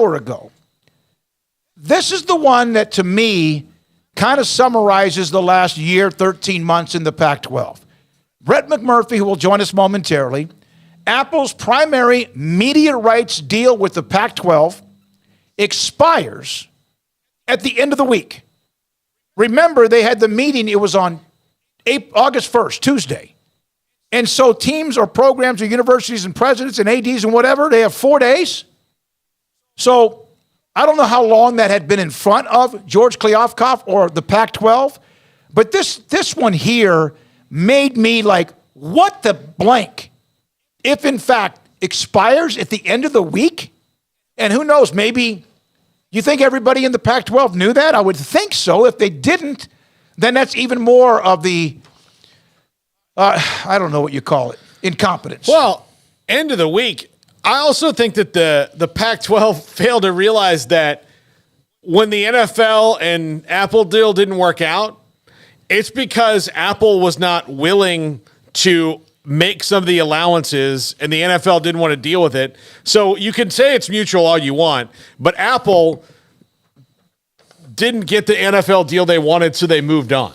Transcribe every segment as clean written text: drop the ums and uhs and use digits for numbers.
hour ago. This is the one that, to me, kind of summarizes the last year, 13 months in the Pac-12. Brett McMurphy, who will join us momentarily, Apple's primary media rights deal with the Pac-12 expires at the end of the week. Remember, they had the meeting, it was on August 1st, Tuesday. And so teams or programs or universities and presidents and ADs and whatever, they have 4 days. So I don't know how long that had been in front of George Kliavkoff or the Pac-12, but this one here made me like, what the blank? If in fact expires at the end of the week, and who knows, maybe you think everybody in the Pac-12 knew that? I would think so. If they didn't, then that's even more of the, I don't know what you call it, incompetence. Well, end of the week. I also think that the Pac-12 failed to realize that when the NFL and Apple deal didn't work out, it's because Apple was not willing to make some of the allowances and the NFL didn't want to deal with it. So you can say it's mutual all you want, but Apple didn't get the NFL deal they wanted, so they moved on.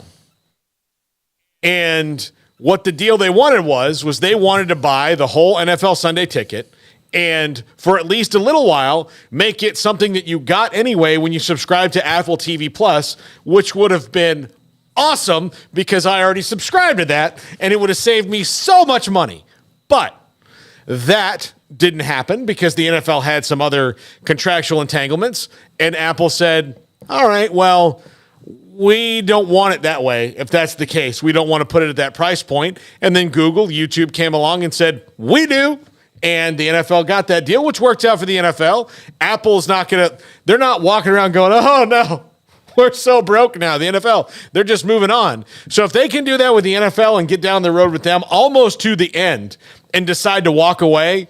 And what the deal they wanted was they wanted to buy the whole NFL Sunday ticket and for at least a little while, make it something that you got anyway when you subscribe to Apple TV Plus, which would have been awesome because I already subscribed to that and it would have saved me so much money. But that didn't happen because the NFL had some other contractual entanglements and Apple said, all right, well, we don't want it that way. If that's the case, we don't want to put it at that price point. And then Google, YouTube came along and said, we do. And the NFL got that deal, which worked out for the NFL. Apple's not going to, they're not walking around going, oh no, we're so broke now, the NFL. They're just moving on. So if they can do that with the NFL and get down the road with them almost to the end and decide to walk away,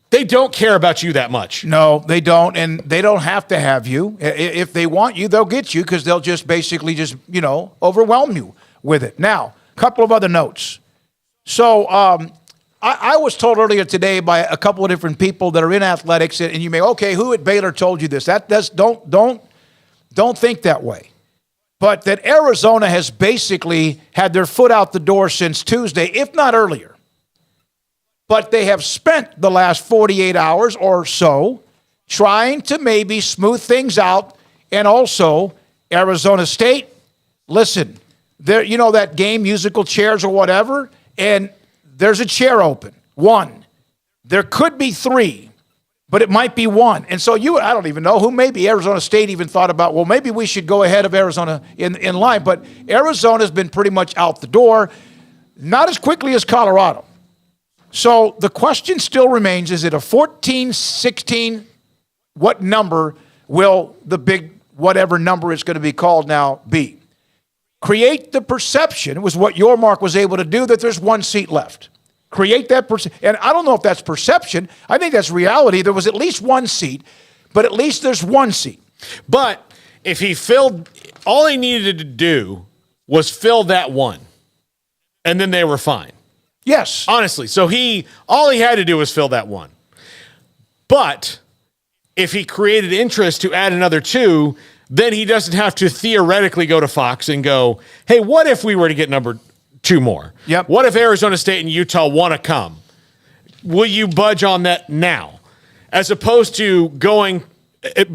they don't care about you that much. No, they don't, and they don't have to have you. If they want you, they'll get you because they'll just basically just, overwhelm you with it. Now, a couple of other notes. So I was told earlier today by a couple of different people that are in athletics, and you may, okay, who at Baylor told you this? Don't think that way. But that Arizona has basically had their foot out the door since Tuesday, if not earlier. But they have spent the last 48 hours or so trying to maybe smooth things out. And also, Arizona State, listen, there, that game, musical chairs or whatever, and there's a chair open. One. There could be three, but it might be one. And so I don't even know who, maybe Arizona State even thought about, well, maybe we should go ahead of Arizona in line. But Arizona's been pretty much out the door, not as quickly as Colorado. So the question still remains, is it a 14, 16, what number will the big whatever number it's going to be called now be? Create the perception, was what your Mark was able to do, that there's one seat left. Create that perception. And I don't know if that's perception. I think that's reality. There was at least one seat, but at least there's one seat. But if he filled, all he needed to do was fill that one, and then they were fine. Yes. Honestly. So all he had to do was fill that one. But if he created interest to add another two, then he doesn't have to theoretically go to Fox and go, hey, what if we were to get number two more? Yep. What if Arizona State and Utah want to come? Will you budge on that now? As opposed to going,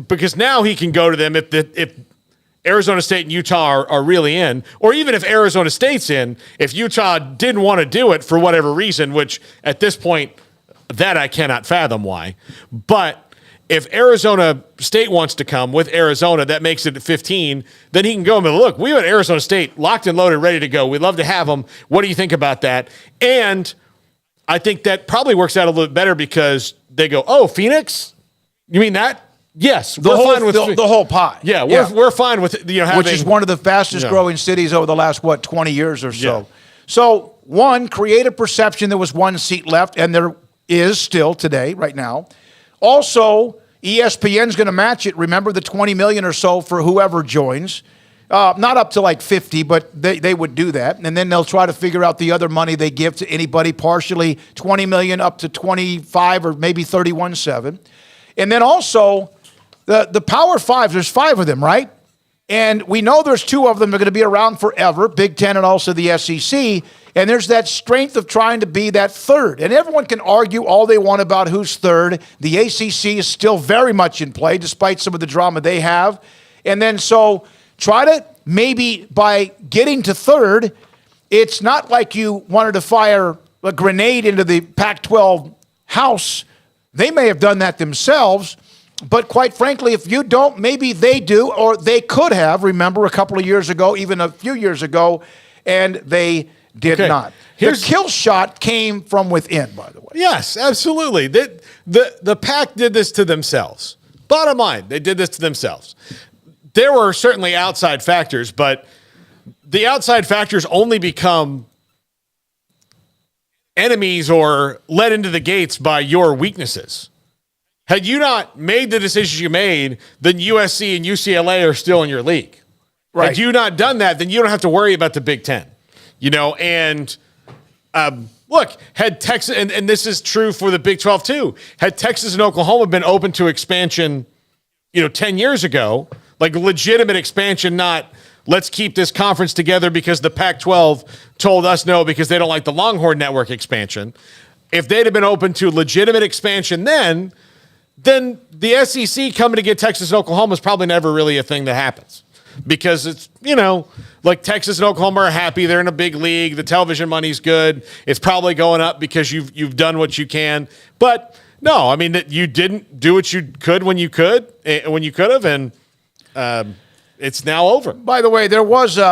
because now he can go to them if Arizona State and Utah are really in, or even if Arizona State's in, if Utah didn't want to do it for whatever reason, which at this point, that I cannot fathom why. But if Arizona State wants to come with Arizona, that makes it 15, then he can go and be, look, we have Arizona State locked and loaded, ready to go. We'd love to have them. What do you think about that? And I think that probably works out a little bit better because they go, oh, Phoenix? You mean that? Yes, we're fine with the whole pie. Yeah, we're fine with having, which is one of the fastest growing cities over the last 20 years or so. Yeah. So one, create a perception there was one seat left, and there is still today, right now. Also, ESPN's going to match it. Remember the $20 million or so for whoever joins. Not up to like 50, but they would do that, and then they'll try to figure out the other money they give to anybody, partially $20 million up to 25 or maybe 31.7, and then also the Power Five, there's 5 of them, right? And we know there's 2 of them that are going to be around forever, Big Ten and also the SEC. And there's that strength of trying to be that third. And everyone can argue all they want about who's third. The ACC is still very much in play, despite some of the drama they have. And then so try to maybe by getting to third, it's not like you wanted to fire a grenade into the Pac-12 house. They may have done that themselves. But quite frankly, if you don't, maybe they do, or they could have, remember, a couple of years ago, even a few years ago, and they did not. The kill shot came from within, by the way. Yes, absolutely. The Pac did this to themselves. Bottom line, they did this to themselves. There were certainly outside factors, but the outside factors only become enemies or let into the gates by your weaknesses. Had you not made the decisions you made, then USC and UCLA are still in your league. Right. Had you not done that, then you don't have to worry about the Big Ten. And look, had Texas, and this is true for the Big 12 too, had Texas and Oklahoma been open to expansion, 10 years ago, like legitimate expansion, not let's keep this conference together because the Pac-12 told us no because they don't like the Longhorn Network expansion. If they'd have been open to legitimate expansion then the SEC coming to get Texas and Oklahoma is probably never really a thing that happens because it's, like Texas and Oklahoma are happy. They're in a big league. The television money's good. It's probably going up because you've done what you can. But no, I mean, that you didn't do what you could when you could have, and it's now over. By the way, there was a